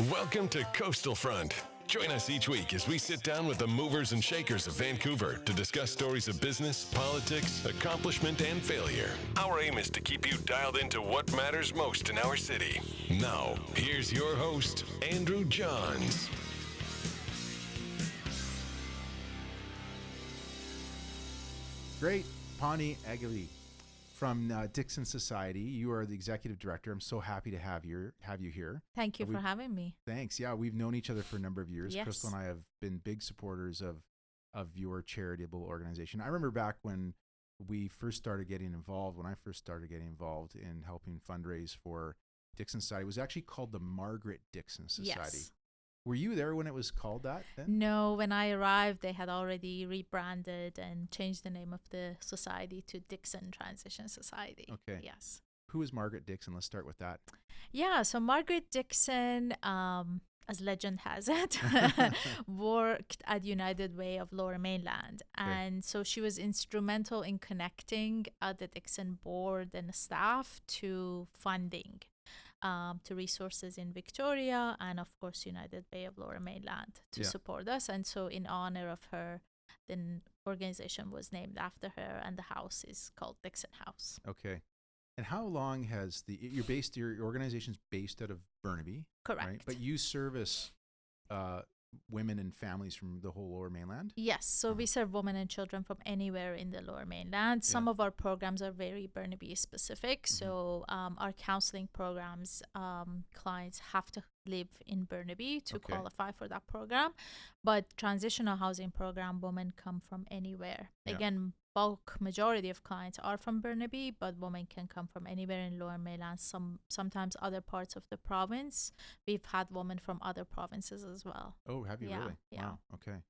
Welcome to Coastal Front. Join us each week as we sit down with the movers and shakers of Vancouver to discuss stories of business, politics, accomplishment, and failure. Our aim is to keep you dialed into what matters most in our city. Now, here's your host, Andrew Johns. Great. Pany Aghili from Dixon Society. You are the executive director. I'm so happy to have you here. Thank you for having me. Thanks. Yeah, we've known each other for a number of years. Yes. Crystal and I have been big supporters of your charitable organization. I remember back when we first started getting involved, in helping fundraise for Dixon Society. It was actually called the Margaret Dixon Society. Yes. Were you there when it was called that then? No, when I arrived, they had already rebranded and changed the name of the society to Dixon Transition Society. Okay. Yes. Who is Margaret Dixon? Let's start with that. Yeah, so Margaret Dixon, as legend has it, worked at United Way of Lower Mainland. Okay. And so she was instrumental in connecting the Dixon board and staff to funding. To resources in Victoria and of course United Way of Lower Mainland to support us. And so in honor of her, the organization was named after her and the house is called Dixon House. Okay. And how long has your organization's based out of Burnaby? Correct. Right? But you service women and families from the whole Lower Mainland? Yes. So we serve women and children from anywhere in the Lower Mainland. Some of our programs are very Burnaby specific. Mm-hmm. So our counseling programs, clients have to live in Burnaby to qualify for that program. But transitional housing program, women come from anywhere. Yeah. Again, bulk majority of clients are from Burnaby, but women can come from anywhere in Lower Mainland, sometimes other parts of the province. We've had women from other provinces as well. Oh, have you really? Yeah. Wow. Okay.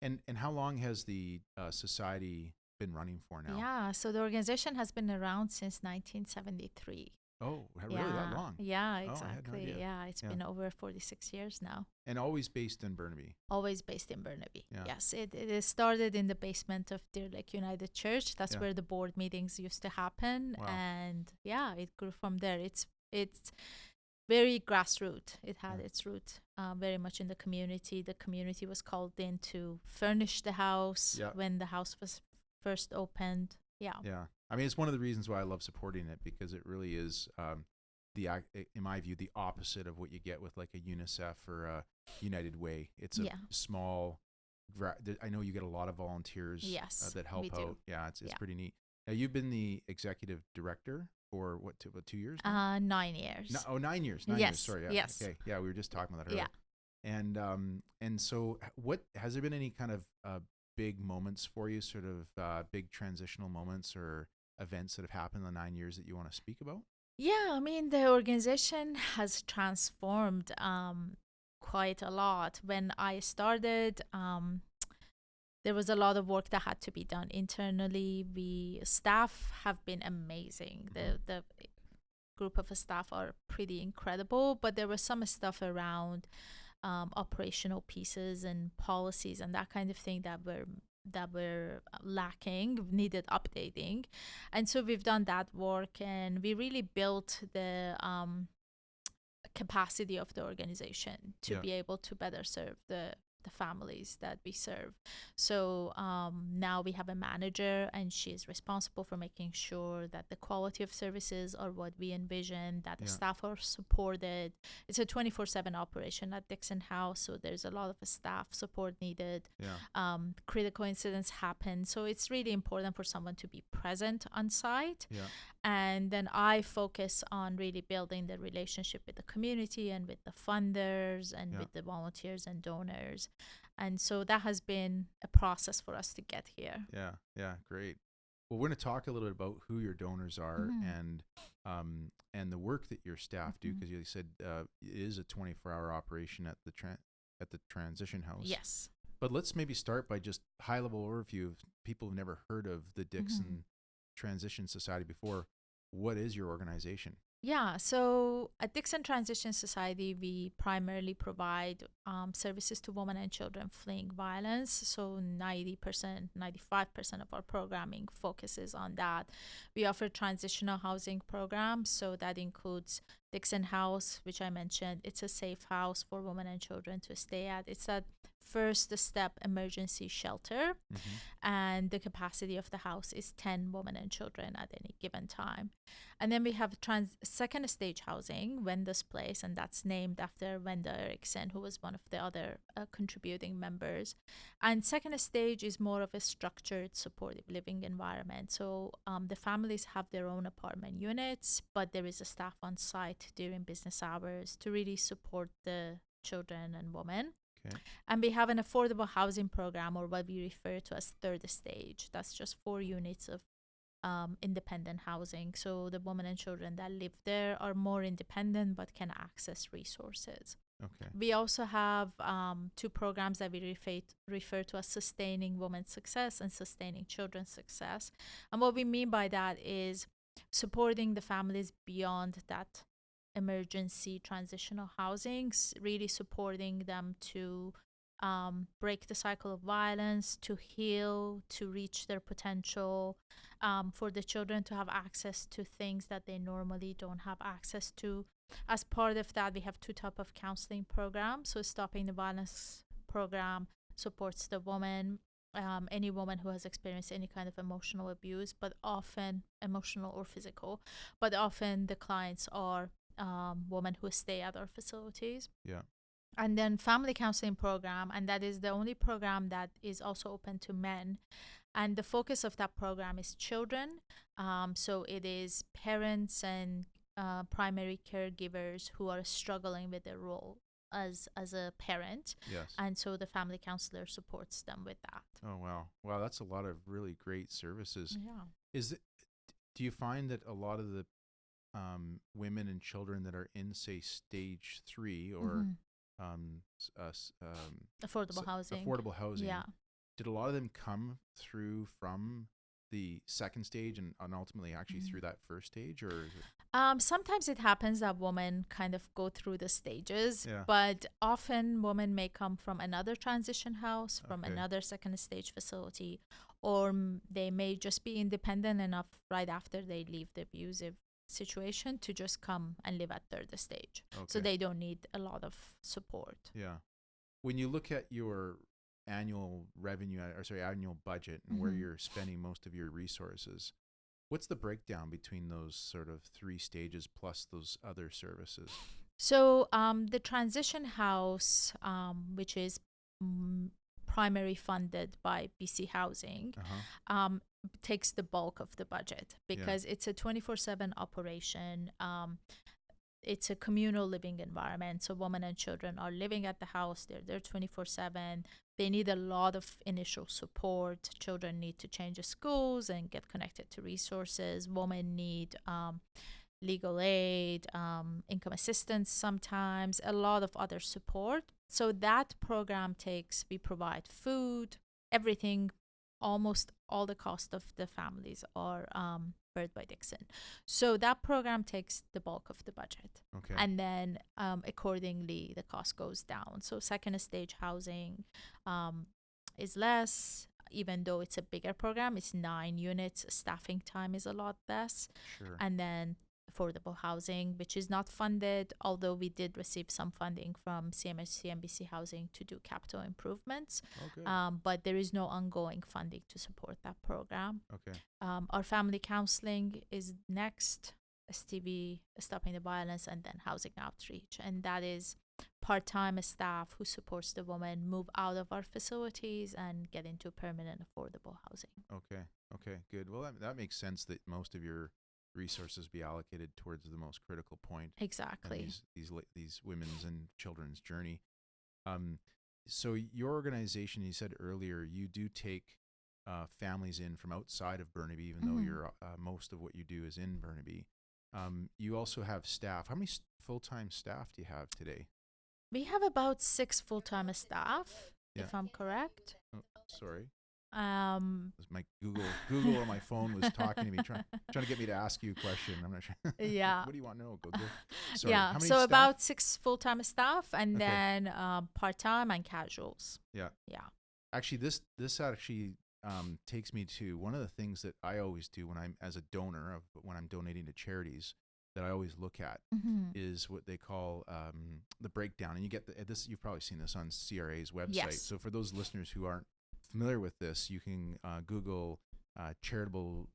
And how long has the society been running for now? Yeah, so the organization has been around since 1973. Oh, really that long? Yeah, Oh, I exactly. had no idea. Yeah, it's been over 46 years now. And always based in Burnaby? Always based in Burnaby. Yeah. Yes, it started in the basement of Deer Lake United Church. That's where the board meetings used to happen. Wow. And yeah, it grew from there. It's very grassroots. It had its root very much in the community. The community was called in to furnish the house when the house was first opened. Yeah. Yeah. I mean, it's one of the reasons why I love supporting it, because it really is, in my view, the opposite of what you get with like a UNICEF or a United Way. It's a small, I know you get a lot of volunteers that help out. Yeah, it's pretty neat. Now, you've been the executive director for what, 2 years now? 9 years. 9 years. 9 years. Sorry. Yeah. Yes. Okay. Yeah, we were just talking about that earlier. Yeah. And so what, has there been any kind of big moments for you, sort of big transitional moments or events that have happened in the 9 years that you want to speak about? Yeah, I mean, the organization has transformed quite a lot. When I started, there was a lot of work that had to be done internally. Staff have been amazing. Mm-hmm. The group of staff are pretty incredible, but there was some stuff around operational pieces and policies and that kind of thing that were lacking, needed updating. And so we've done that work, and we really built the capacity of the organization to be able to better serve the families that we serve. So now we have a manager, and she is responsible for making sure that the quality of services are what we envision, that the staff are supported. It's a 24/7 operation at Dixon House, so there's a lot of staff support needed. Critical incidents happen, so it's really important for someone to be present on site. And then I focus on really building the relationship with the community and with the funders and with the volunteers and donors. And so that has been a process for us to get here. Yeah, great. Well, we're going to talk a little bit about who your donors are and the work that your staff do, because you said it is a 24-hour operation at the transition house. Yes. But let's maybe start by just high-level overview of people who've never heard of the Dixon Transition Society before. What is your organization? Yeah, so at Dixon Transition Society, we primarily provide services to women and children fleeing violence. So 90%, 95% of our programming focuses on that. We offer transitional housing programs, so that includes Dixon House, which I mentioned. It's a safe house for women and children to stay at. It's a first step emergency shelter, and the capacity of the house is 10 women and children at any given time. And then we have second stage housing, Wenda's Place, and that's named after Wenda Erickson, who was one of the other contributing members. And second stage is more of a structured, supportive living environment. So the families have their own apartment units, but there is a staff on site during business hours to really support the children and women. Okay. And we have an affordable housing program, or what we refer to as third stage. That's just 4 units of independent housing. So the women and children that live there are more independent but can access resources. Okay. We also have 2 programs that we refer to as sustaining women's success and sustaining children's success. And what we mean by that is supporting the families beyond that emergency transitional housing, really supporting them to break the cycle of violence, to heal, to reach their potential, for the children to have access to things that they normally don't have access to. As part of that, we have 2 types of counseling programs. So Stopping the Violence program supports the woman, any woman who has experienced any kind of emotional abuse, but often emotional or physical, but often the clients are women who stay at our facilities. Yeah. And then family counseling program, and that is the only program that is also open to men. And the focus of that program is children. So it is parents and primary caregivers who are struggling with their role as a parent. Yes. And so the family counselor supports them with that. Oh, wow. Wow, that's a lot of really great services. Yeah. Do you find that a lot of the women and children that are in, say, stage 3 or Affordable housing. Yeah. Did a lot of them come through from the second stage and ultimately actually through that first stage, or is it? Sometimes it happens that women kind of go through the stages, Yeah. but often women may come from another transition house, from Okay. another second stage facility, or they may just be independent enough right after they leave the abusive situation to just come and live at third stage. So Okay. they don't need a lot of support. Yeah. When you look at your annual revenue, annual budget and where you're spending most of your resources, what's the breakdown between those sort of 3 stages plus those other services? So the transition house, which is primary funded by BC Housing, takes the bulk of the budget because it's a 24/7 operation. It's a communal living environment. So women and children are living at the house. They're there 24/7. They need a lot of initial support. Children need to change the schools and get connected to resources. Women need legal aid, income assistance sometimes, a lot of other support. So that program we provide food, everything, almost all the cost of the families are Birth by Dixon. So that program takes the bulk of the budget. Okay. And then accordingly, the cost goes down. So second stage housing is less, even though it's a bigger program. It's 9 units. Staffing time is a lot less. Sure. And then affordable housing, which is not funded, although we did receive some funding from CMHC and BC Housing to do capital improvements. Okay. But there is no ongoing funding to support that program. Okay. Our family counseling is next, STV, Stopping the Violence, and then housing outreach. And that is part-time staff who supports the woman move out of our facilities and get into permanent affordable housing. Okay, good. Well, that makes sense that most of your resources be allocated towards the most critical point. Exactly. These women's and children's journey. So your organization, you said earlier, you do take families in from outside of Burnaby, even though you're most of what you do is in Burnaby. You also have staff. How many full-time staff do you have today? We have about 6 full-time staff, if I'm correct. Oh, sorry. My Google on my phone was talking to me, trying to get me to ask you a question. I'm not sure. Yeah. What do you want to know? Go. Sorry. Yeah. How many So staff? about 6 full-time staff, and Okay. then part-time and casuals. Yeah. Yeah. Actually, this actually takes me to one of the things that I always do when I'm as a donor when I'm donating to charities that I always look at is what they call the breakdown. And you get this. You've probably seen this on CRA's website. Yes. So for those listeners who aren't familiar with this, you can Google charitable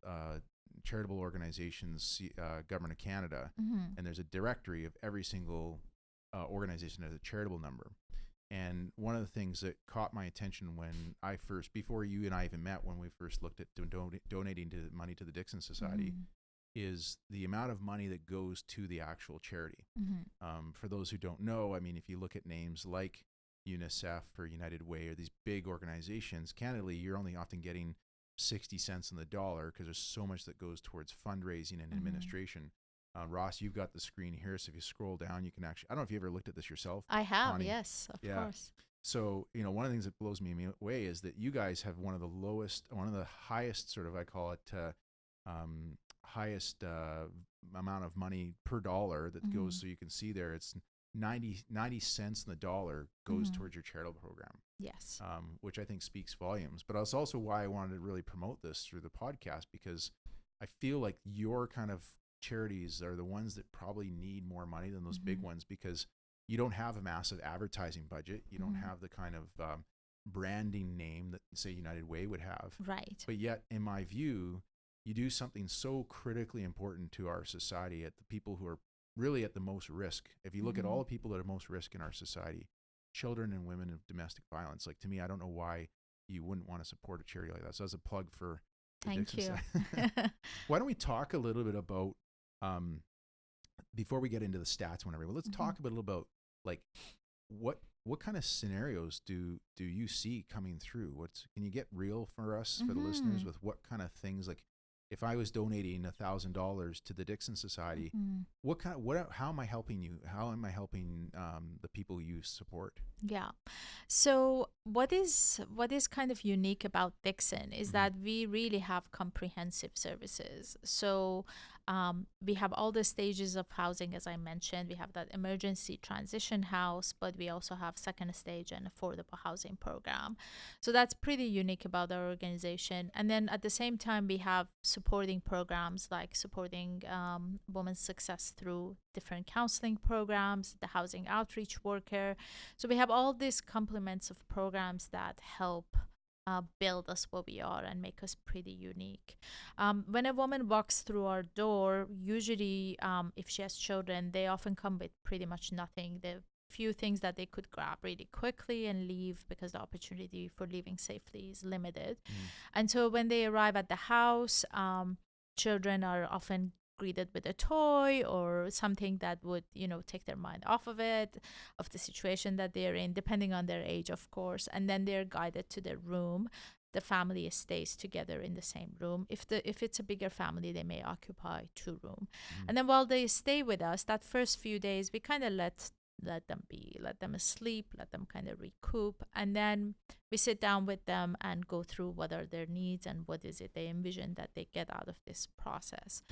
organizations, Government of Canada, and there's a directory of every single organization that has a charitable number. And one of the things that caught my attention when before you and I even met, when we first looked at donating money to the Dixon Society, is the amount of money that goes to the actual charity. For those who don't know, I mean, if you look at names like UNICEF or United Way or these big organizations, candidly, you're only often getting 60 cents on the dollar because there's so much that goes towards fundraising and administration. Ross, you've got the screen here, so if you scroll down, you can actually, I don't know if you ever looked at this yourself. I have, Pany. yes, of course. So, one of the things that blows me away is that you guys have one of the highest sort of, I call it, highest amount of money per dollar that goes, so you can see there, it's 90 cents on the dollar goes towards your charitable program. Yes. Which I think speaks volumes. But that's also why I wanted to really promote this through the podcast, because I feel like your kind of charities are the ones that probably need more money than those big ones, because you don't have a massive advertising budget. You don't have the kind of branding name that, say, United Way would have. Right. But yet, in my view, you do something so critically important to our society, at the people who are really at the most risk. If you look at all the people that are most risk in our society, children and women of domestic violence, like, to me, I don't know why you wouldn't want to support a charity like that. So as a plug for Thank you. Why don't we talk a little bit about, before we get into the stats, whenever, let's talk a little about, like, what kind of scenarios do you see coming through? Can you get real for us, for the listeners, with what kind of things, like, if I was donating $1,000 to the Dixon Society, how am I helping you? How am I helping the people you support? Yeah. So what is kind of unique about Dixon is that we really have comprehensive services. So we have all the stages of housing, as I mentioned. We have that emergency transition house, but we also have second stage and affordable housing program. So that's pretty unique about our organization. And then at the same time, we have supporting programs like supporting women's success through different counseling programs, the housing outreach worker. So we have all these complements of programs that help build us what we are and make us pretty unique. When a woman walks through our door, usually if she has children, they often come with pretty much nothing. The few things that they could grab really quickly and leave, because the opportunity for leaving safely is limited. And so when they arrive at the house, children are often greeted with a toy or something that would, take their mind off of the situation that they're in, depending on their age, of course. And then they're guided to their room. The family stays together in the same room. If it's a bigger family, they may occupy 2 rooms. And then while they stay with us, that first few days, we kind of let them be, let them sleep, let them kind of recoup. And then we sit down with them and go through what are their needs and what is it they envision that they get out of this process.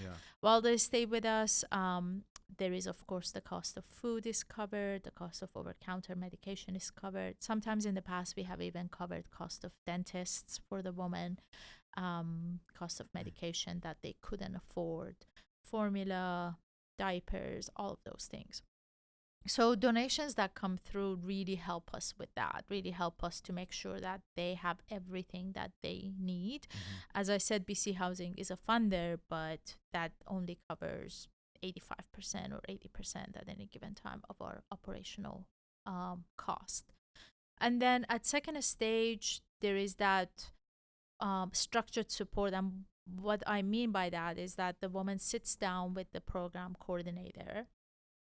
While they stay with us, there is, of course, the cost of food is covered, the cost of over-counter medication is covered. Sometimes in the past, we have even covered cost of dentists for the woman, cost of medication that they couldn't afford, formula, diapers, all of those things. So donations that come through really help us with that, really help us to make sure that they have everything that they need. As I said, BC Housing is a funder, but that only covers 85% or 80% at any given time of our operational cost. And then at second stage, there is that structured support. And what I mean by that is that the woman sits down with the program coordinator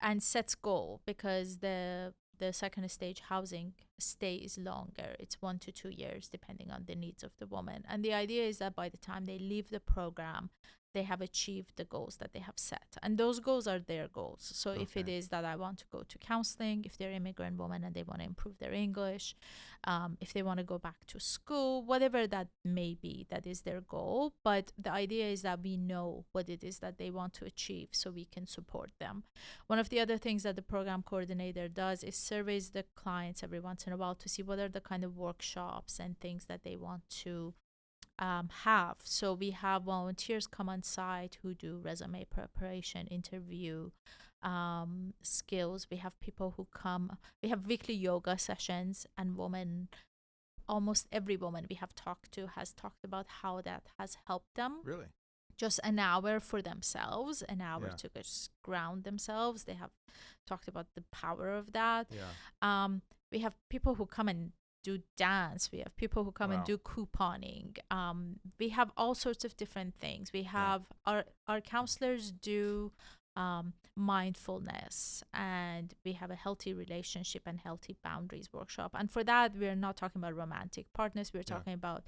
and sets goal, because the second stage housing stay is longer. It's 1 to 2 years, depending on the needs of the woman. And the idea is that by the time they leave the program, they have achieved the goals that they have set. And those goals are their goals. So if it is that I want to go to counseling, if they're immigrant woman and they want to improve their English, if they want to go back to school, whatever that may be, that is their goal. But the idea is that we know what it is that they want to achieve so we can support them. One of the other things that the program coordinator does is surveys the clients every once in a while to see what are the kind of workshops and things that they want to have. So we have volunteers come on site who do resume preparation, interview skills. We have people who come. We have weekly yoga sessions, and almost every woman we have talked to has talked about how that has helped them. Really? Just an hour for themselves, an hour Yeah. to just ground themselves. They have talked about the power of that. Yeah. We have people who come and do dance. We have people who come and do couponing. We have all sorts of different things. We have our counselors do mindfulness, and we have a healthy relationship and healthy boundaries workshop. And for that, we're not talking about romantic partners. We're talking about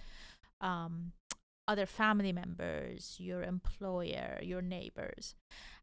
other family members, your employer, your neighbors.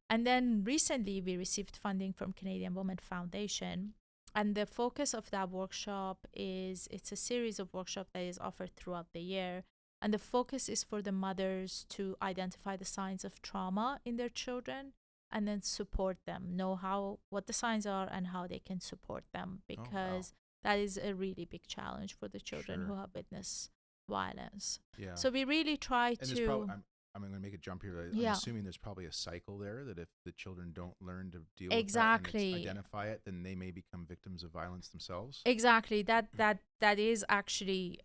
And then recently we received funding from Canadian Women Foundation. And the focus of that workshop it's a series of workshops that is offered throughout the year. And the focus is for the mothers to identify the signs of trauma in their children and then support them, know what the signs are and how they can support them, because that is a really big challenge for the children who have witnessed violence. Yeah. So we really try to... I'm going to make a jump here. I'm assuming there's probably a cycle there that if the children don't learn to deal with that and identify it, then they may become victims of violence themselves. Exactly. That is actually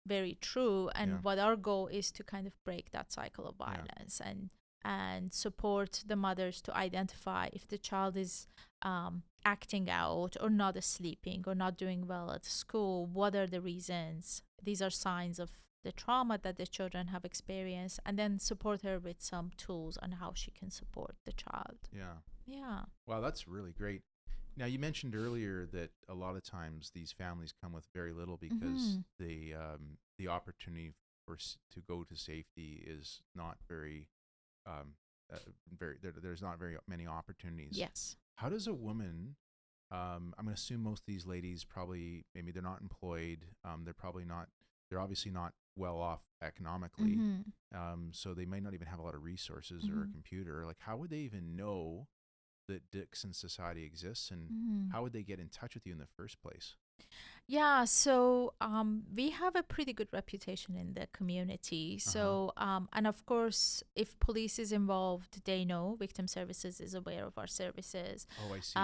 very true. And what our goal is to kind of break that cycle of violence and support the mothers to identify if the child is acting out or not sleeping or not doing well at school. What are the reasons? These are signs of the trauma that the children have experienced, and then support her with some tools on how she can support the child. Yeah. Wow, that's really great. Now, you mentioned earlier that a lot of times these families come with very little because the opportunity to go to safety is not very there's not very many opportunities. Yes. How does a woman, I'm going to assume most of these ladies probably, maybe they're not employed, they're obviously not well off economically, so they might not even have a lot of resources or a computer. Like, how would they even know that Dixon Society exists, and how would they get in touch with you in the first place? Yeah, so we have a pretty good reputation in the community. So, and of course, if police is involved, they know. Victim Services is aware of our services. Oh, I see.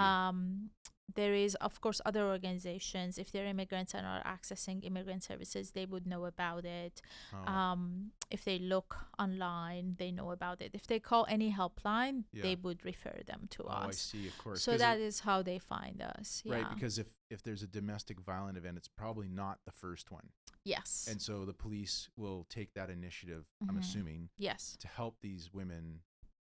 There is, of course, other organizations. If they're immigrants and are accessing immigrant services, they would know about it. If they look online, they know about it. If they call any helpline, they would refer them to us. Oh, I see, of course. So that is how they find us. Right, because if there's a domestic violent event, it's probably not the first one. Yes. And so the police will take that initiative, I'm assuming, to help these women,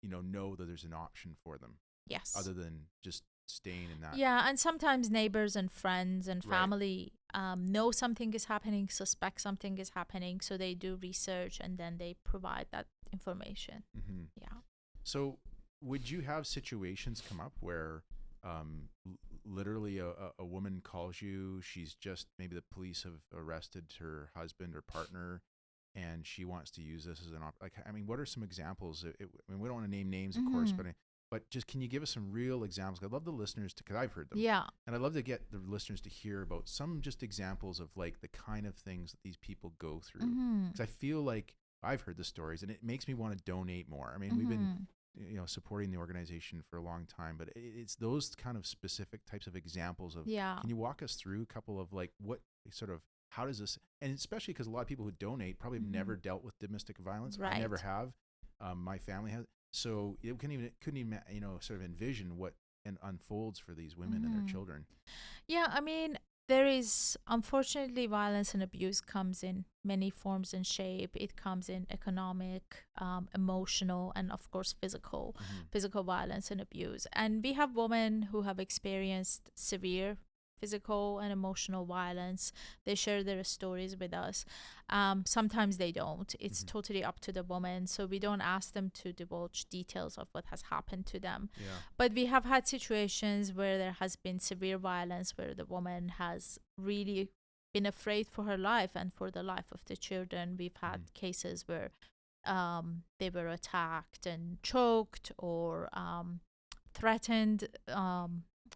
know that there's an option for them. Yes. Other than just staying in that. Yeah, and sometimes neighbors and friends and family know something is happening, suspect something is happening, so they do research and then they provide that information. Yeah. So would you have situations come up where literally a woman calls you, she's just, maybe the police have arrested her husband or partner, and she wants to use this as what are some examples? We don't want to name names, of course, but just, can you give us some real examples? I'd love the listeners to, because I've heard them. Yeah. And I'd love to get the listeners to hear about some just examples of the kind of things that these people go through. Because I feel like I've heard the stories and it makes me want to donate more. I mean, we've been, supporting the organization for a long time, but it's those kind of specific types of examples of, can you walk us through a couple of what sort of, how does this, and especially because a lot of people who donate probably have never dealt with domestic violence. Right. I never have. My family has. So it couldn't even sort of envision what unfolds for these women and their children. Yeah, I mean, there is, unfortunately, violence and abuse comes in many forms and shape. It comes in economic, emotional, and of course physical violence and abuse. And we have women who have experienced severe physical and emotional violence. They share their stories with us. Sometimes they don't. It's totally up to the woman. So we don't ask them to divulge details of what has happened to them. Yeah. But we have had situations where there has been severe violence, where the woman has really been afraid for her life and for the life of the children. We've had cases where they were attacked and choked or threatened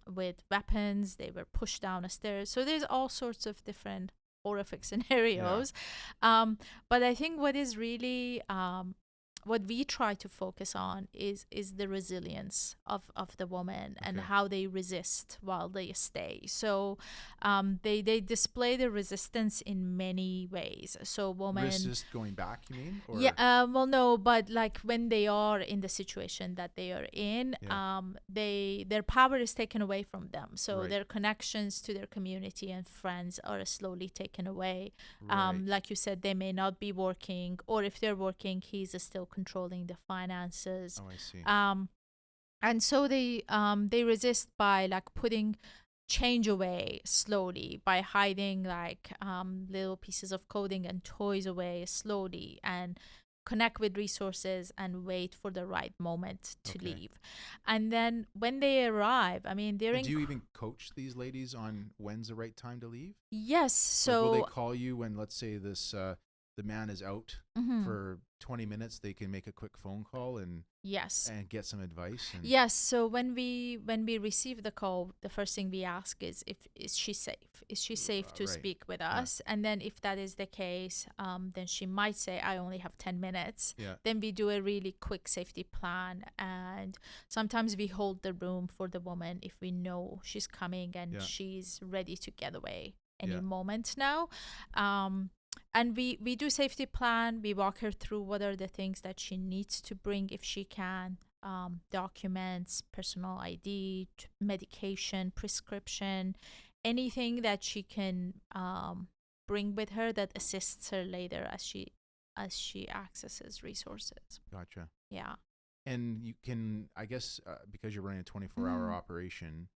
with weapons. They were pushed down a stairs. So there's all sorts of different horrific scenarios. But I think what is really what we try to focus on is the resilience of the woman and how they resist while they stay. So they display the resistance in many ways. So women resist going back, you mean? Or? Yeah, well, no, but like when they are in the situation that they are in, their power is taken away from them. So their connections to their community and friends are slowly taken away. Like you said, they may not be working, or if they're working, he's still controlling the finances. Oh, I see. And so they resist by like putting change away slowly, by hiding like little pieces of clothing and toys away slowly, and connect with resources and wait for the right moment to leave. And then when they arrive, I mean, do you even coach these ladies on when's the right time to leave? Yes. So like, will they call you when, let's say, this the man is out for 20 minutes? They can make a quick phone call and get some advice. Yes. So when we receive the call, the first thing we ask is she safe? Is she safe to speak with us? And then if that is the case, then she might say, I only have 10 minutes. Then we do a really quick safety plan, and sometimes we hold the room for the woman if we know she's coming and she's ready to get away any moment now. And we do safety plan. We walk her through what are the things that she needs to bring if she can. Documents, personal ID, medication, prescription, anything that she can bring with her that assists her later as she accesses resources. Gotcha. Yeah. And you can, I guess, because you're running a 24-hour operation,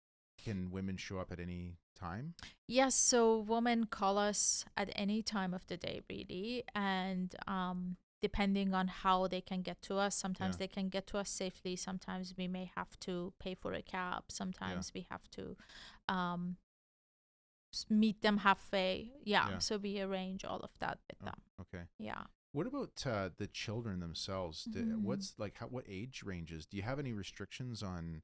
can women show up at any time? Yes, so women call us at any time of the day, really, and depending on how they can get to us, sometimes they can get to us safely, sometimes we may have to pay for a cab, sometimes we have to meet them halfway. So we arrange all of that with them. Okay. Yeah. What about the children themselves? What's what age ranges? Do you have any restrictions on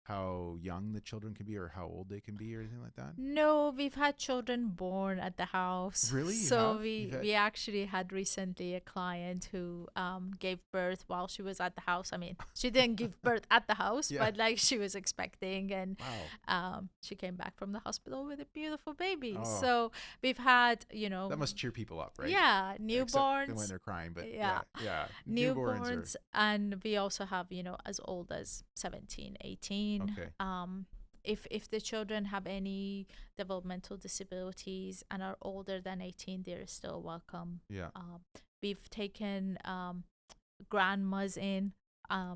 how young the children can be or how old they can be or anything like that? No, we've had children born at the house. Really? So we actually had recently a client who gave birth while she was at the house. I mean, she didn't give birth at the house, but like she was expecting, and she came back from the hospital with a beautiful baby. So we've had, that must cheer people up, right? Yeah, newborns. Except when they're crying, but newborns, and we also have, as old as 17, 18. Okay. If the children have any developmental disabilities and are older than 18, they're still welcome. Yeah. We've taken grandmas in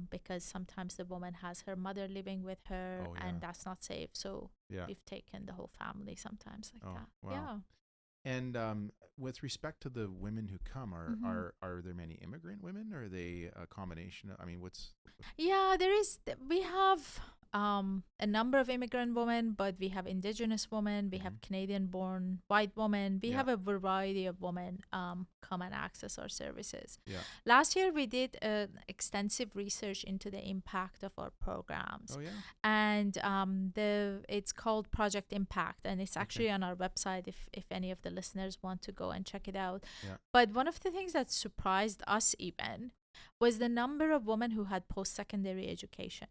because sometimes the woman has her mother living with her, and that's not safe. So we've taken the whole family sometimes like that. Wow. Yeah. And with respect to the women who come, are there many immigrant women, or are they a combination? I mean, we have a number of immigrant women, but we have Indigenous women, we have Canadian-born white women, we have a variety of women come and access our services. Last year we did extensive research into the impact of our programs. And it's called Project Impact, and it's actually on our website if any of the listeners want to go and check it out. But one of the things that surprised us even was the number of women who had post-secondary education.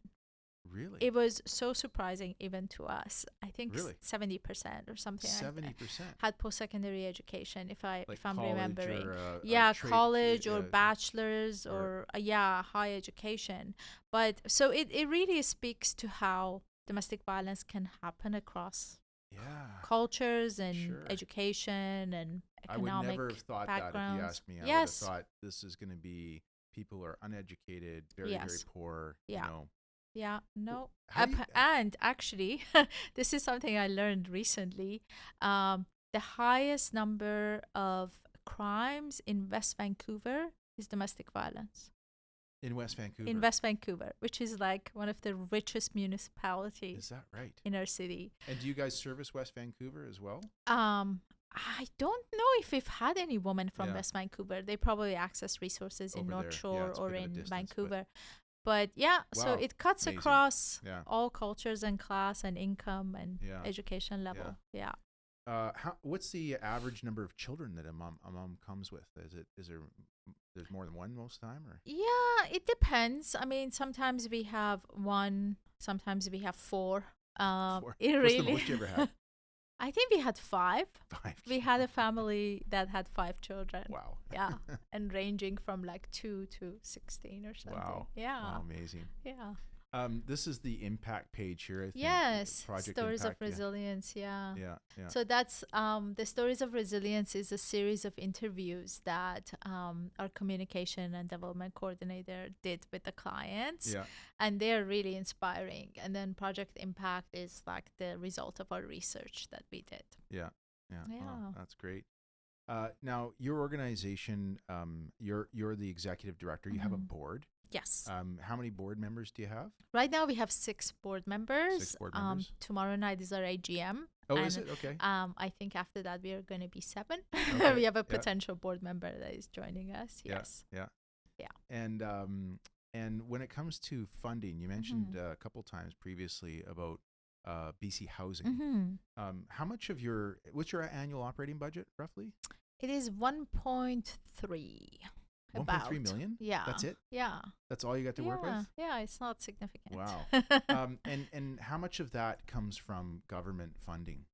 Really? It was so surprising even to us. I think 70% or something 70% like that had post-secondary education, if I'm remembering. Or, college or bachelor's or high education. But so it really speaks to how domestic violence can happen across cultures and education and economic backgrounds. I would never have thought that if you asked me. I would have thought this is going to be people are uneducated, very, very poor, Yeah. No. How And actually, this is something I learned recently. The highest number of crimes in West Vancouver is domestic violence. in West Vancouver? In West Vancouver, which is like one of the richest municipalities. Is that right? In our city. And do you guys service West Vancouver as well? I don't know if we've had any woman from West Vancouver. They probably access resources in North Shore or in distance, Vancouver. But yeah, so it cuts across all cultures and class and income and education level. Yeah. What's the average number of children that a mom comes with? Is there there's more than one most of the time, or? Yeah, it depends. I mean, sometimes we have one, sometimes we have four. Four. It What's really. the most you ever had? I think we had 5. 5. We had a family that had 5 children. Wow. Yeah, and ranging from like 2 to 16 or something. Wow. Yeah. Wow, amazing. Yeah. This is the impact page here, I think. Yes, Project Stories Impact, of Resilience, yeah. So that's the Stories of Resilience is a series of interviews that our communication and development coordinator did with the clients. Yeah. And they're really inspiring. And then Project Impact is like the result of our research that we did. Yeah. Oh, that's great. Now, your organization, you're the executive director. You have a board. Yes. How many board members do you have? Right now we have 6 board members. 6 board members. Tomorrow night is our AGM. Oh, is it? Okay. I think after that we are going to be 7. Okay. We have a potential board member that is joining us. Yes. Yeah. And when it comes to funding, you mentioned a couple times previously about BC Housing. How much of what's your annual operating budget roughly? It is 1.3. 1.3 million? Yeah. That's it? Yeah. That's all you got to work with? Yeah, it's not significant. Wow. And how much of that comes from government funding?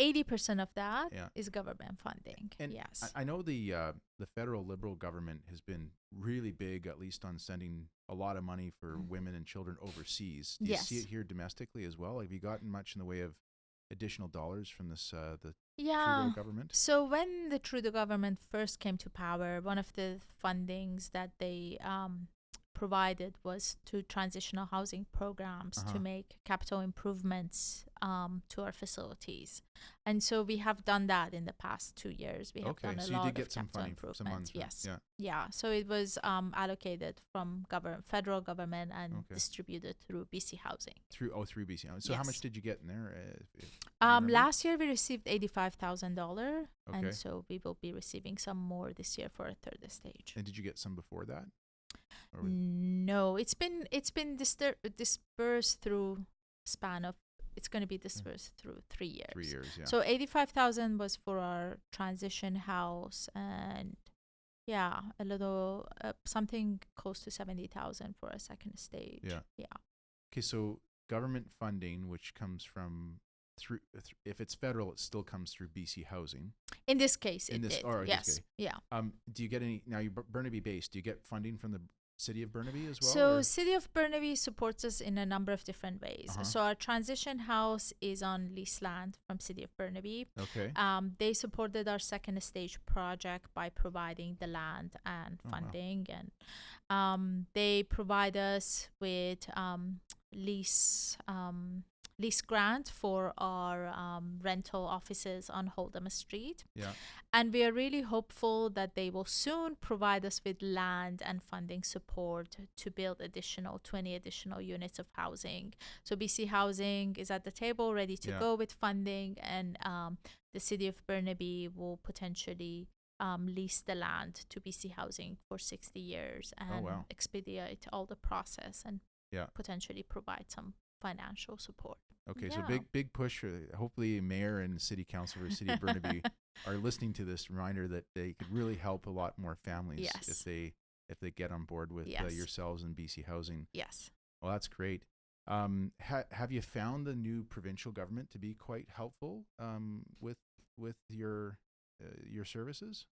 80% of that is government funding. And yes. I know the federal Liberal government has been really big, at least on sending a lot of money for women and children overseas. Do you see it here domestically as well? Have you gotten much in the way of additional dollars from this the Trudeau government? So when the Trudeau government first came to power, one of the fundings that they provided was to transitional housing programs to make capital improvements to our facilities. And so we have done that in the past 2 years. We have done a lot of capital improvements. Yes. Yeah. So it was allocated from federal government and distributed through BC Housing. Through BC Housing. So how much did you get in there? Last year we received $85,000, and so we will be receiving some more this year for a third stage. And did you get some before that? No, it's been dispersed through span of. It's going to be dispersed through 3 years. 3 years, yeah. So 85,000 was for our transition house, and a little something close to 70,000 for a second stage. Yeah. Okay, so government funding, which comes from if it's federal, it still comes through BC Housing. In this case, it did. Yes. This case. Yeah. Do you get any now? You're Burnaby based. Do you get funding from the City of Burnaby as well? So City of Burnaby supports us in a number of different ways. So our transition house is on leased land from City of Burnaby. Okay. They supported our second stage project by providing the land and funding, and they provide us with lease grant for our rental offices on Holdham Street. Yeah. And we are really hopeful that they will soon provide us with land and funding support to build 20 additional units of housing. So BC Housing is at the table ready to go with funding, and the City of Burnaby will potentially lease the land to BC Housing for 60 years and expedite all the process and potentially provide some financial support. Okay, so big push. Hopefully, Mayor and City Council for City of Burnaby are listening to this reminder that they could really help a lot more families if they get on board with yourselves and BC Housing. Yes. Well, that's great. Have you found the new provincial government to be quite helpful with your services?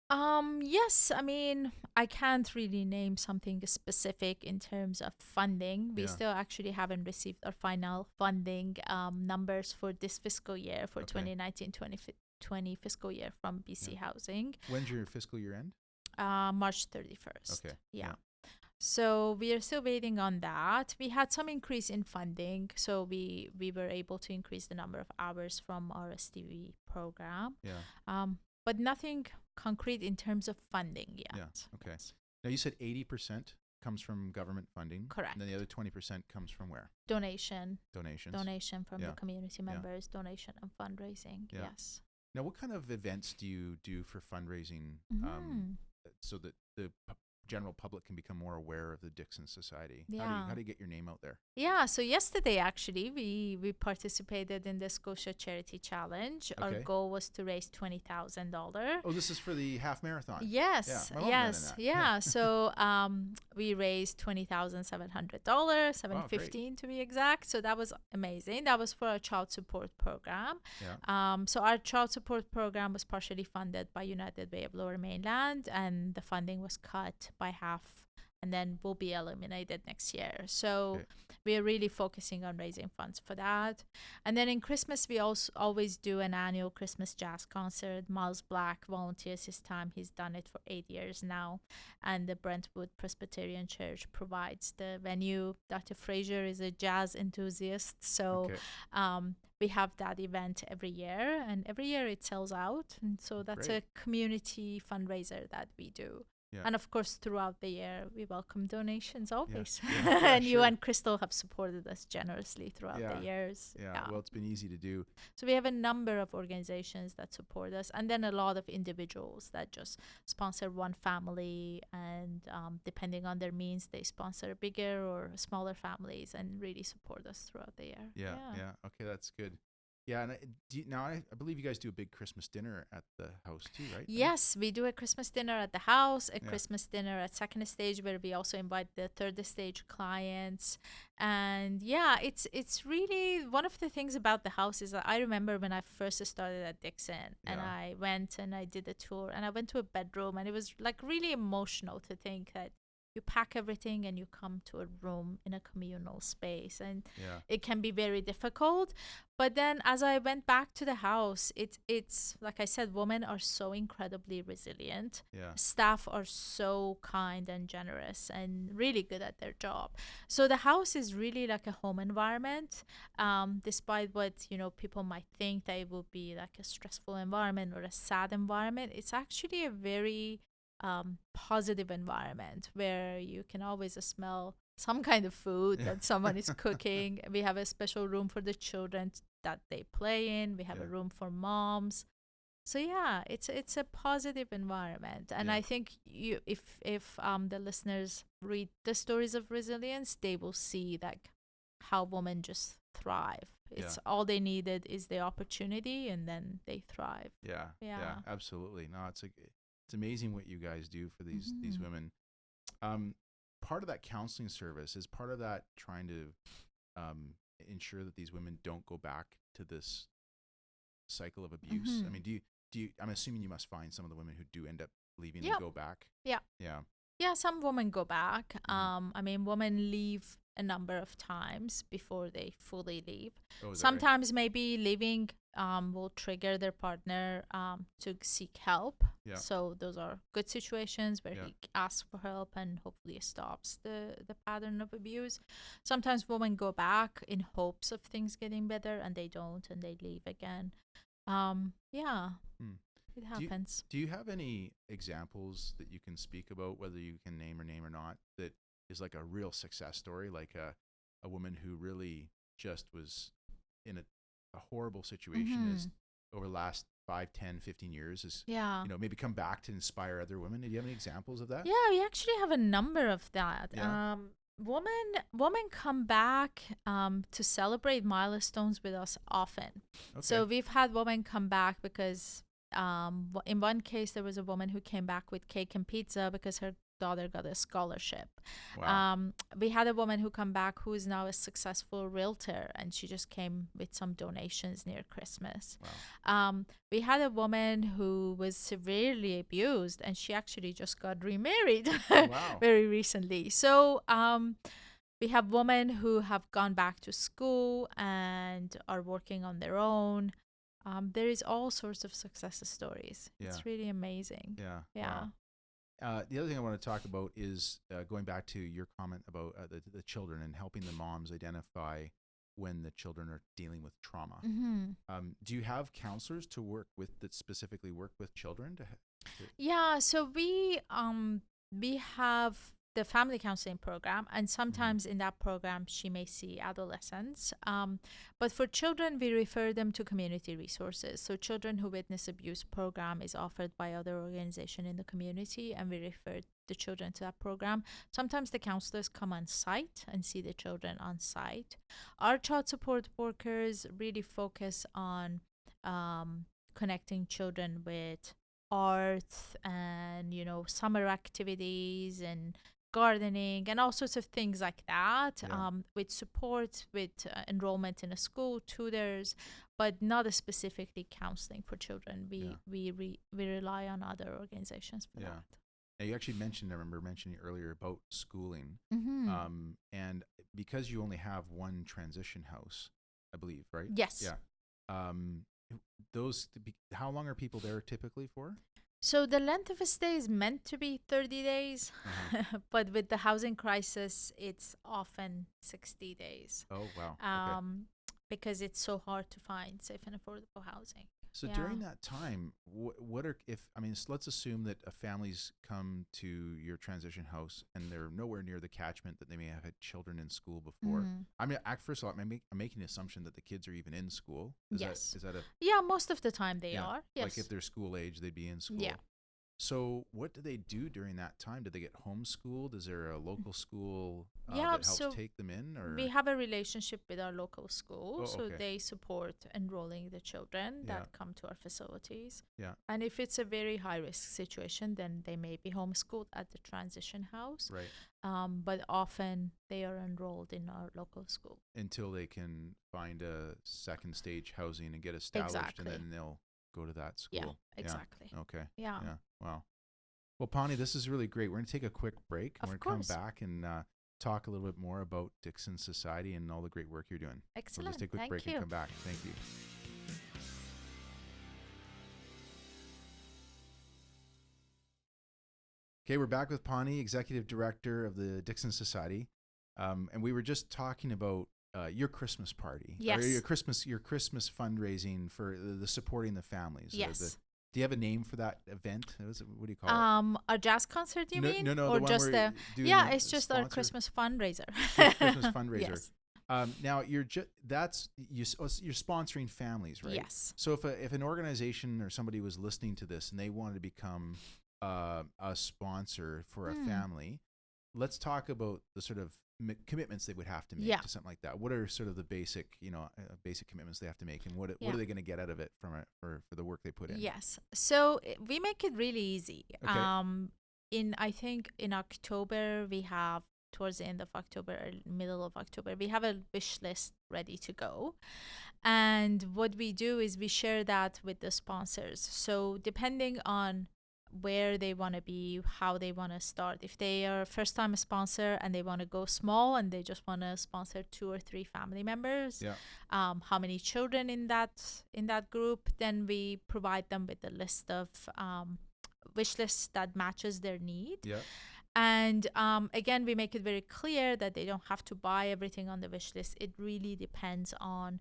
Yes. I mean, I can't really name something specific in terms of funding. We still actually haven't received our final funding numbers for this fiscal year, for 2019-2020 fiscal year from BC Housing. When's your fiscal year end? March 31st. Okay. Yeah. So we are still waiting on that. We had some increase in funding, so we were able to increase the number of hours from our STV program. Yeah. But nothing concrete in terms of funding yet. Yeah. Okay. Now you said 80% comes from government funding. Correct. And then the other 20% comes from where? Donations from Yeah. the community members, donation and fundraising. Yeah. Yes. Now, what kind of events do you do for fundraising so that the general public can become more aware of the Dixon Society? Yeah. How do you get your name out there? Yeah, so yesterday actually we participated in the Scotia Charity Challenge. Okay. Our goal was to raise $20,000. Oh, this is for the half marathon. Yes, Yeah, yes, yeah. So we raised $20,700, $715 to be exact. So that was amazing. That was for our child support program. Yeah. So our child support program was partially funded by United Way of Lower Mainland, and the funding was cut by half, and then will be eliminated next year. So we are really focusing on raising funds for that. And then in Christmas, we also always do an annual Christmas jazz concert. Miles Black volunteers his time. He's done it for 8 years now. And the Brentwood Presbyterian Church provides the venue. Dr. Fraser is a jazz enthusiast. So we have that event every year, and every year it sells out. And so that's a community fundraiser that we do. Yeah. And of course, throughout the year, we welcome donations always. Yeah, and you and Crystal have supported us generously throughout the years. Yeah, well, it's been easy to do. So we have a number of organizations that support us, and then a lot of individuals that just sponsor one family, and depending on their means, they sponsor bigger or smaller families and really support us throughout the year. Yeah. Okay, that's good. Yeah, and I believe you guys do a big Christmas dinner at the house too, right? Yes, we do a Christmas dinner at the house, a Christmas dinner at second stage, where we also invite the third stage clients. And it's really one of the things about the house is that I remember when I first started at Dixon, and I went and I did a tour, and I went to a bedroom, and it was like really emotional to think that you pack everything and you come to a room in a communal space, and it can be very difficult. But then as I went back to the house, it's like I said, women are so incredibly resilient. Staff are so kind and generous and really good at their job. So the house is really like a home environment, despite what people might think that it will be like a stressful environment or a sad environment. It's actually a very positive environment where you can always smell some kind of food that someone is cooking. We have a special room for the children that they play in. We have a room for moms. So it's a positive environment. And I think if the listeners read the stories of resilience, they will see like how women just thrive. It's all they needed is the opportunity, and then they thrive. Yeah, absolutely. No, it's amazing what you guys do for these women. Part of that counseling service is part of that trying to ensure that these women don't go back to this cycle of abuse. I mean, do you? I'm assuming you must find some of the women who do end up leaving and go back. Yeah, some women go back. I mean, women leave a number of times before they fully leave. Sometimes maybe leaving will trigger their partner to seek help. So those are good situations where he asks for help and hopefully stops the pattern of abuse. Sometimes women go back in hopes of things getting better, and they don't, and they leave again. It happens. Do you have any examples that you can speak about, whether you can name or not, that is like a real success story, like a woman who really just was in a horrible situation is over the last 5, 10, 15 years is maybe come back to inspire other women? Do you have any examples of that? Yeah, we actually have a number of that. Women come back to celebrate milestones with us often. So we've had women come back because in one case there was a woman who came back with cake and pizza because her daughter got a scholarship. We had a woman who come back who is now a successful realtor, and she just came with some donations near Christmas. We had a woman who was severely abused, and she actually just got remarried very recently. So we have women who have gone back to school and are working on their own. There is all sorts of success stories. It's really amazing. Yeah. Wow. The other thing I want to talk about is going back to your comment about the children and helping the moms identify when the children are dealing with trauma. Do you have counselors to work with that specifically work with children? Yeah, so we have the family counseling program, and sometimes in that program she may see adolescents, but for children we refer them to community resources. So children who witness abuse program is offered by other organization in the community, and we refer the children to that program. Sometimes the counselors come on site and see the children on site. Our child support workers really focus on connecting children with art and summer activities and gardening and all sorts of things like that, with support, with enrollment in a school, tutors, but not specifically counseling for children. We rely on other organizations for that. Now, you actually I remember mentioning earlier about schooling, and because you only have one transition house, I believe, right? Yes. Yeah. How long are people there typically for? So the length of a stay is meant to be 30 days, but with the housing crisis, it's often 60 days. Oh, wow. Because it's so hard to find safe and affordable housing. So during that time, let's assume that a family's come to your transition house and they're nowhere near the catchment that they may have had children in school before. I mean, first of all, I'm making the assumption that the kids are even in school. Is that Yeah, most of the time they are. Yes. Like if they're school age, they'd be in school. Yeah. So what do they do during that time? Do they get homeschooled? Is there a local school that helps take them in? Or we have a relationship with our local school, so they support enrolling the children that come to our facilities. Yeah. And if it's a very high-risk situation, then they may be homeschooled at the transition house. Right. But often they are enrolled in our local school. Until they can find a second stage housing and get established, and then they'll go to that school. Yeah, exactly. Yeah. Okay. Yeah. Wow. Well, Pany, this is really great. We're going to take a quick break. And we're going to come back and talk a little bit more about Dixon Society and all the great work you're doing. Excellent. We'll just take a quick break and come back. Thank you. Okay, we're back with Pany, Executive Director of the Dixon Society. And we were just talking about your Christmas party. Yes. Or your Christmas fundraising for the supporting the families. Yes. Do you have a name for that event? What do you call it? A jazz concert, you mean? No, or the just one it's just our Christmas fundraiser. Christmas fundraiser. Yes. Now you're sponsoring families, right? Yes. So if an organization or somebody was listening to this and they wanted to become a sponsor for a family, let's talk about the sort of commitments they would have to make to something like that. What are sort of the basic commitments they have to make, and what are they going to get out of it for the work they put in? Yes. So we make it really easy. Okay. I think in October we have, towards the end of October or middle of October, we have a wish list ready to go. And what we do is we share that with the sponsors. So depending on where they want to be, how they want to start. If they are a first-time sponsor and they want to go small and they just want to sponsor 2 or 3 family members, how many children in that group, then we provide them with a list of wish lists that matches their need. Yeah. And again, we make it very clear that they don't have to buy everything on the wish list. It really depends on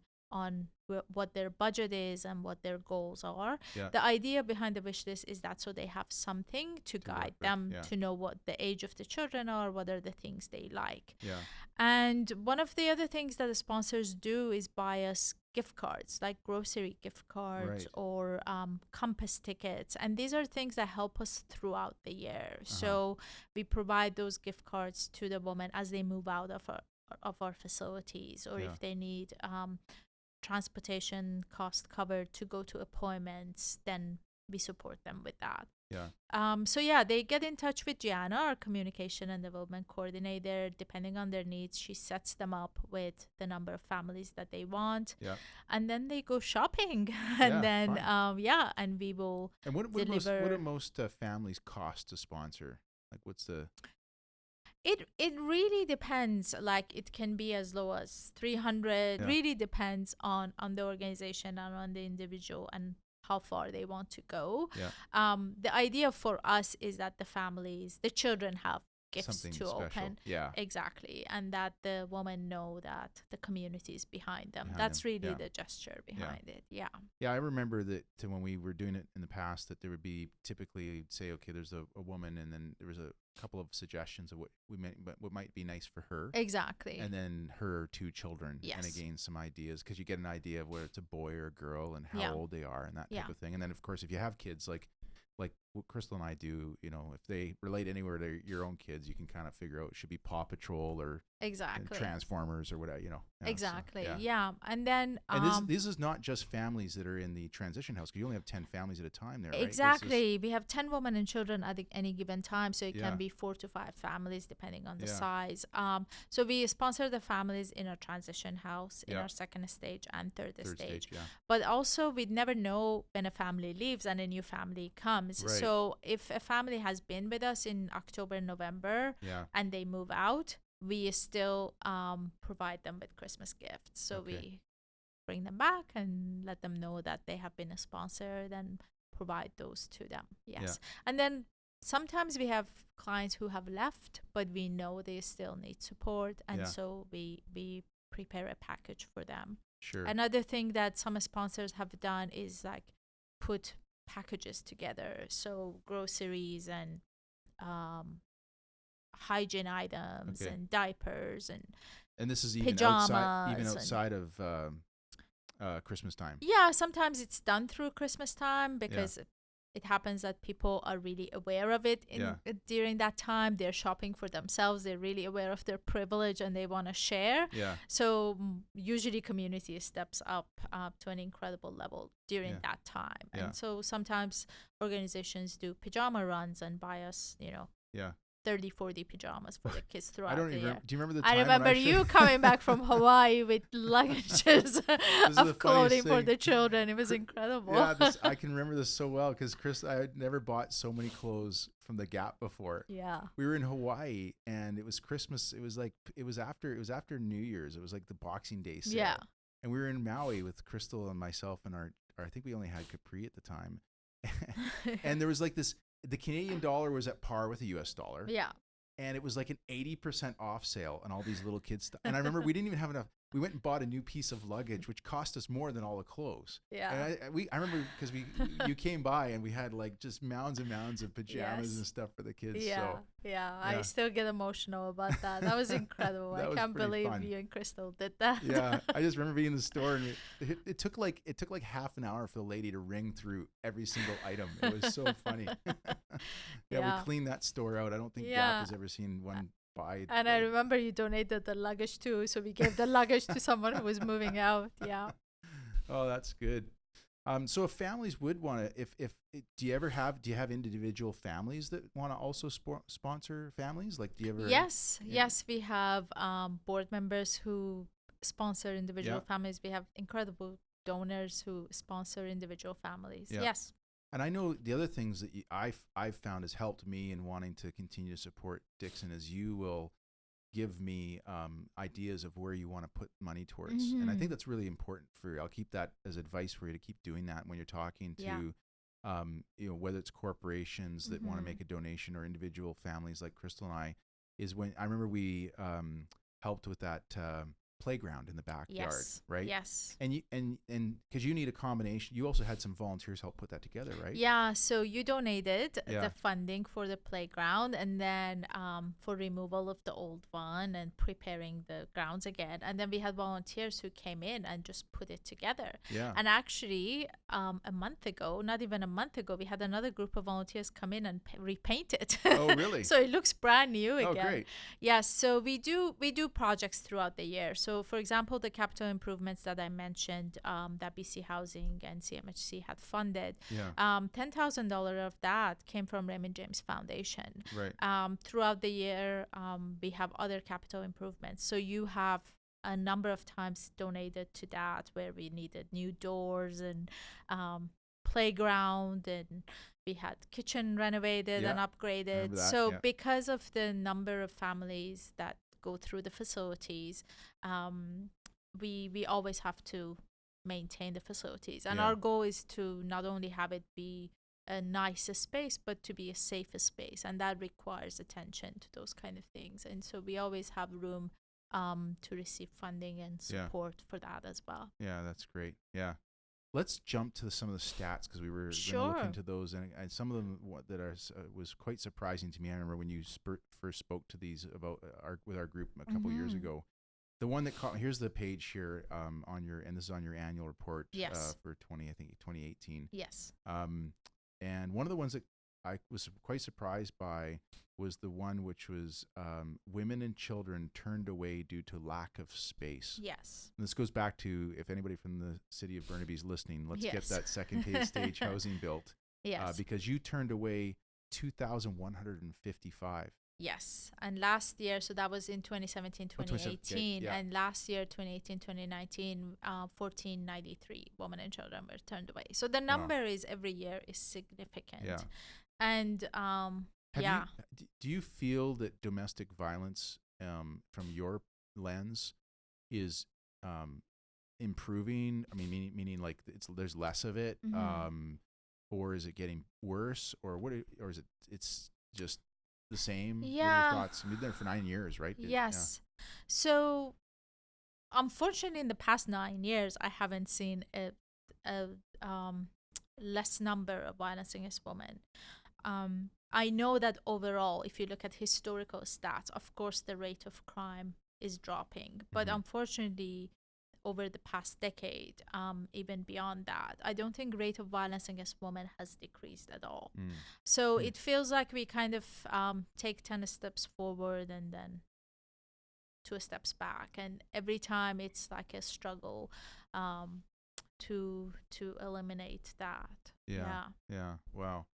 what their budget is and what their goals are. Yeah. The idea behind the wish list is that so they have something to guide them to know what the age of the children are, what are the things they like. Yeah. And one of the other things that the sponsors do is buy us gift cards, like grocery gift cards or compass tickets. And these are things that help us throughout the year. So we provide those gift cards to the women as they move out of our facilities, or if they need transportation cost covered to go to appointments, then we support them with that. They get in touch with Gianna, our communication and development coordinator. Depending on their needs, she sets them up with the number of families that they want, and then they go shopping. And then and we will deliver. What do most families cost to sponsor? Like, what's the It really depends. Like, it can be as low as $300. Really depends on the organization and on the individual and how far they want to go. Yeah. The idea for us is that the children have gifts Something to special. open. Yeah. Exactly. And that the women know that the community is behind them. That's really the gesture behind it. Yeah. Yeah, I remember that when we were doing it in the past, that there would be typically say, okay, there's a woman, and then there was a couple of suggestions of what might be nice for her. Exactly. And then her 2 children. Yes. And again, some ideas, because you get an idea of whether it's a boy or a girl and how old they are and that type of thing. And then, of course, if you have kids, like what Crystal and I do, you know, if they relate anywhere to your own kids, you can kind of figure out it should be Paw Patrol or Transformers or whatever, you know. Exactly. So, yeah. And then and this is not just families that are in the transition house, because you only have 10 families at a time there, right? Exactly. We have 10 women and children at any given time, so it can be 4 to 5 families depending on the size. So we sponsor the families in our transition house, in our second stage and third stage. But also we'd never know when a family leaves and a new family comes. Right. So if a family has been with us in October, November, and they move out, we still provide them with Christmas gifts. So we bring them back and let them know that they have been a sponsor, then provide those to them. Yes. And then sometimes we have clients who have left, but we know they still need support. And so we prepare a package for them. Sure. Another thing that some sponsors have done is like put packages together. So groceries and hygiene items and diapers and this is even pajamas outside of Christmas time. Yeah, sometimes it's done through Christmas time because it happens that people are really aware of it during that time. They're shopping for themselves. They're really aware of their privilege and they want to share. Yeah. So usually community steps up to an incredible level during that time. And so sometimes organizations do pajama runs and buy us, 30, 40 pajamas for the kids throughout the year. Do you remember the time? I remember you coming back from Hawaii with luggages of clothing for the children. It was incredible. Yeah, I can remember this so well because I had never bought so many clothes from the Gap before. Yeah. We were in Hawaii and it was Christmas. It was after New Year's. It was like the Boxing Day sale. Yeah. And we were in Maui with Crystal and myself and our I think we only had Capri at the time. And there was like this. The Canadian dollar was at par with the US dollar. Yeah. And it was like an 80% off sale on all these little kids stuff. And I remember we didn't even have enough. We went and bought a new piece of luggage, which cost us more than all the clothes. Yeah. And I remember because you came by and we had like just mounds and mounds of pajamas and stuff for the kids. Yeah. So, yeah. I still get emotional about that. That was incredible. I can't believe fun. You and Crystal did that. Yeah. I just remember being in the store and it took like half an hour for the lady to ring through every single item. It was so funny. We cleaned that store out. I don't think Gap has ever seen one. And I remember you donated the luggage too, so we gave the luggage to someone who was moving out. Yeah. Oh, that's good. So if families would want to, do you have individual families that want to also sponsor families? Like, do you ever? Yes, we have board members who sponsor individual families. We have incredible donors who sponsor individual families. Yeah. Yes. And I know the other things that I've found has helped me in wanting to continue to support Dixon is you will give me ideas of where you want to put money towards. Mm-hmm. And I think that's really important for you. I'll keep that as advice for you to keep doing that when you're talking to, whether it's corporations that want to make a donation or individual families like Crystal and I, is when I remember we helped with that playground in the backyard, right? Yes. And because you need a combination, you also had some volunteers help put that together, right? Yeah. So you donated the funding for the playground, and then for removal of the old one and preparing the grounds again. And then we had volunteers who came in and just put it together. Yeah. And actually, a month ago, not even a month ago, we had another group of volunteers come in and repaint it. Oh, really? So it looks brand new again. Oh, great. Yes. So we do projects throughout the year. So, for example, the capital improvements that I mentioned that BC Housing and CMHC had funded, $10,000 of that came from Raymond James Foundation. Right. Throughout the year, we have other capital improvements. So you have a number of times donated to that where we needed new doors and playground, and we had kitchen renovated and upgraded. So because of the number of families that go through the facilities, we always have to maintain the facilities. And our goal is to not only have it be a nice space, but to be a safe space, and that requires attention to those kind of things. And so we always have room to receive funding and support for that as well. Yeah, that's great. Yeah. Let's jump to some of the stats, because we were going to look into those, and some of them that are was quite surprising to me. I remember when you first spoke to these about with our group a couple years ago. The one that here's the page here on your, and this is on your annual report for 2018. Yes. And one of the ones that I was quite surprised by was the one which was women and children turned away due to lack of space. Yes. And this goes back to, if anybody from the city of Burnaby is listening, let's get that second stage housing built. Yes. Because you turned away 2,155. Yes. And last year, so that was in 2017, 2018. And last year, 2018, 2019, 1,493 women and children were turned away. So the number is every year is significant. Yeah. And do you feel that domestic violence, from your lens, is improving? I mean, meaning like there's less of it, or is it getting worse, or what? Or is it's just the same? Yeah. What are your thoughts? You've been there for 9 years, right? Yes. Yeah. So, unfortunately, in the past 9 years, I haven't seen a less number of violence against women. I know that overall, if you look at historical stats, of course, the rate of crime is dropping. But unfortunately, over the past decade, even beyond that, I don't think rate of violence against women has decreased at all. So it feels like we kind of take 10 steps forward and then 2 steps back. And every time it's like a struggle to eliminate that. Yeah. Wow.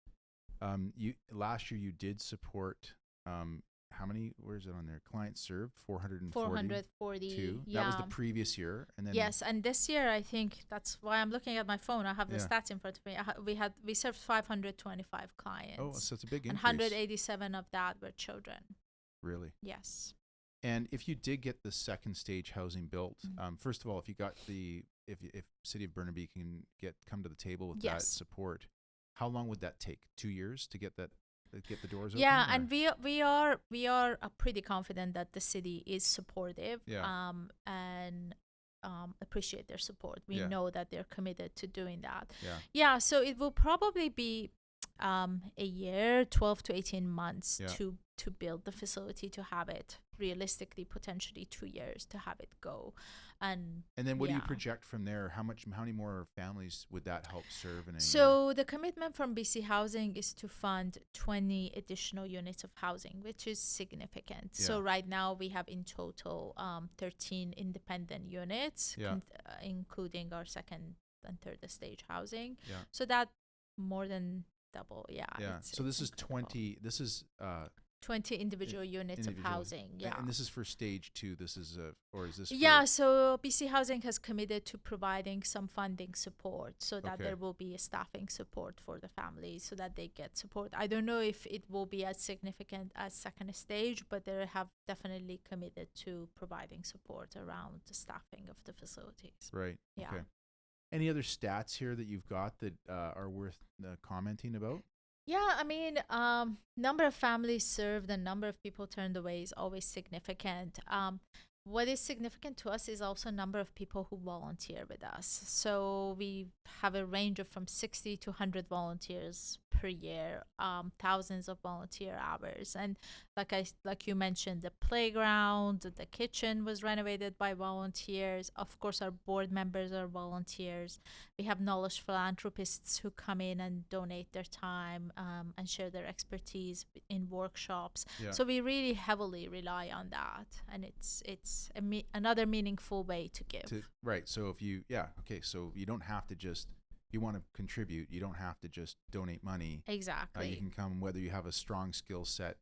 You last year you did support how many? Where is it on there? Clients served 442. Yeah. That was the previous year, and then and this year I think that's why I'm looking at my phone. I have the stats in front of me. We served 525 clients. Oh, so it's a big increase. And 187 of that were children. Really? Yes. And if you did get the second stage housing built, first of all, if you got if City of Burnaby can come to the table with that support, how long would that take? 2 years to get the doors open? Yeah, and we are pretty confident that the city is supportive and appreciate their support. We know that they're committed to doing that. Yeah, so it will probably be a year, 12 to 18 months to build the facility, to have it realistically, potentially 2 years to have it go. And then what do you project from there? How many more families would that help serve in a year? So the commitment from BC Housing is to fund 20 additional units of housing, which is significant. So right now we have in total 13 independent units, including our second and third stage housing. So that more than double. So this is 20. This is 20 individual units of housing. And this is for stage 2. This is or is this? So BC Housing has committed to providing some funding support so that there will be a staffing support for the families so that they get support. I don't know if it will be as significant as second stage, but they have definitely committed to providing support around the staffing of the facilities. Right. Yeah. Okay. Any other stats here that you've got that are worth commenting about? Yeah, I mean, number of families served and number of people turned away is always significant. What is significant to us is also number of people who volunteer with us. So we have a range of from 60 to 100 volunteers per year, thousands of volunteer hours. And like you mentioned, the playground, the kitchen was renovated by volunteers. Of course, our board members are volunteers. We have knowledge philanthropists who come in and donate their time and share their expertise in workshops. So we really heavily rely on that, and it's another meaningful way to give. Right. So if you so you don't have to just, you want to contribute, you don't have to just donate money. Exactly. You can come whether you have a strong skill set,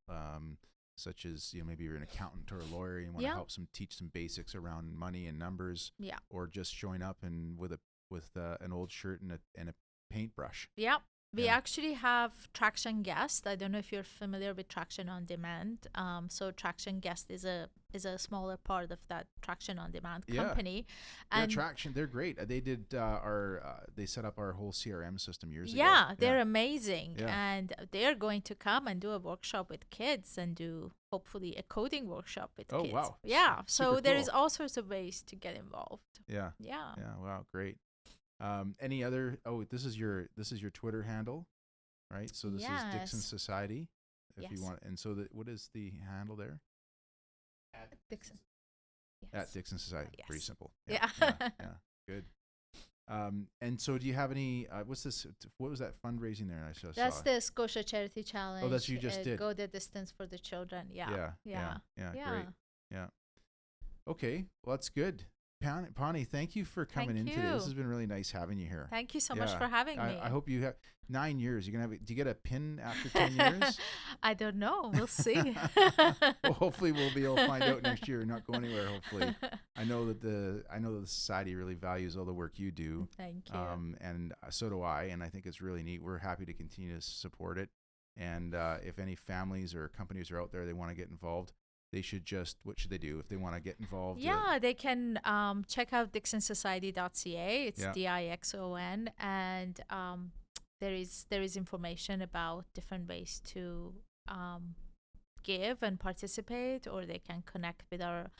such as maybe you're an accountant or a lawyer and you want to help teach some basics around money and numbers, or just showing up and with an old shirt and a paintbrush. We actually have Traction Guest. I don't know if you're familiar with Traction on Demand. So Traction Guest is a smaller part of that Traction on Demand company. And Traction, they're great. They did they set up our whole CRM system years ago. Yeah, they're amazing. And they're going to come and do a workshop with kids and do hopefully a coding workshop with kids. Oh, wow. Yeah. So Super there cool. is all sorts of ways to get involved. Yeah. Yeah. Yeah. Wow. Great. Any other? Oh, this is your Twitter handle, right? So this is Dixon Society. If you want, and so what is the handle there? At Dixon. Yes. At Dixon Society. Yes. Pretty simple. Yeah. Good. And so do you have any? What's this? What was that fundraising there? I saw. That's the Scotia Charity Challenge. Oh, that's you just did. Go the distance for the children. Yeah. Yeah. Great. Yeah. Okay. Well, that's good. Pany, thank you for coming in today. This has been really nice having you here. Thank you so much for having me. I hope you have 9 years. You're gonna have. Do you get a pin after 10 years? I don't know. We'll see. Well, hopefully we'll be able to find out next year and not go anywhere. Hopefully, I know that the society really values all the work you do. Thank you. And so do I. And I think it's really neat. We're happy to continue to support it. And if any families or companies are out there, they want to get involved, they should what should they do if they want to get involved? Yeah, they can check out dixonsociety.ca. It's Dixon, and there is information about different ways to give and participate, or they can connect with our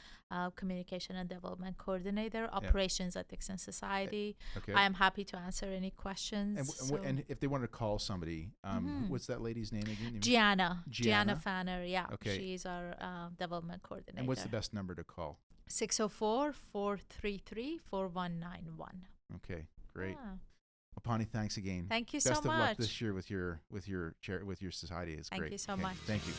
communication and development coordinator, operations at Dixon Society. Okay. I am happy to answer any questions. And if they want to call somebody, what's that lady's name again? Gianna Fanner. Yeah, okay. She's our development coordinator. And what's the best number to call? 604-433-4191. Okay, great. Yeah. Well, Pany, thanks again. Thank you so much. Best of luck this year with your society. It's great. Thank you so much. Thank you.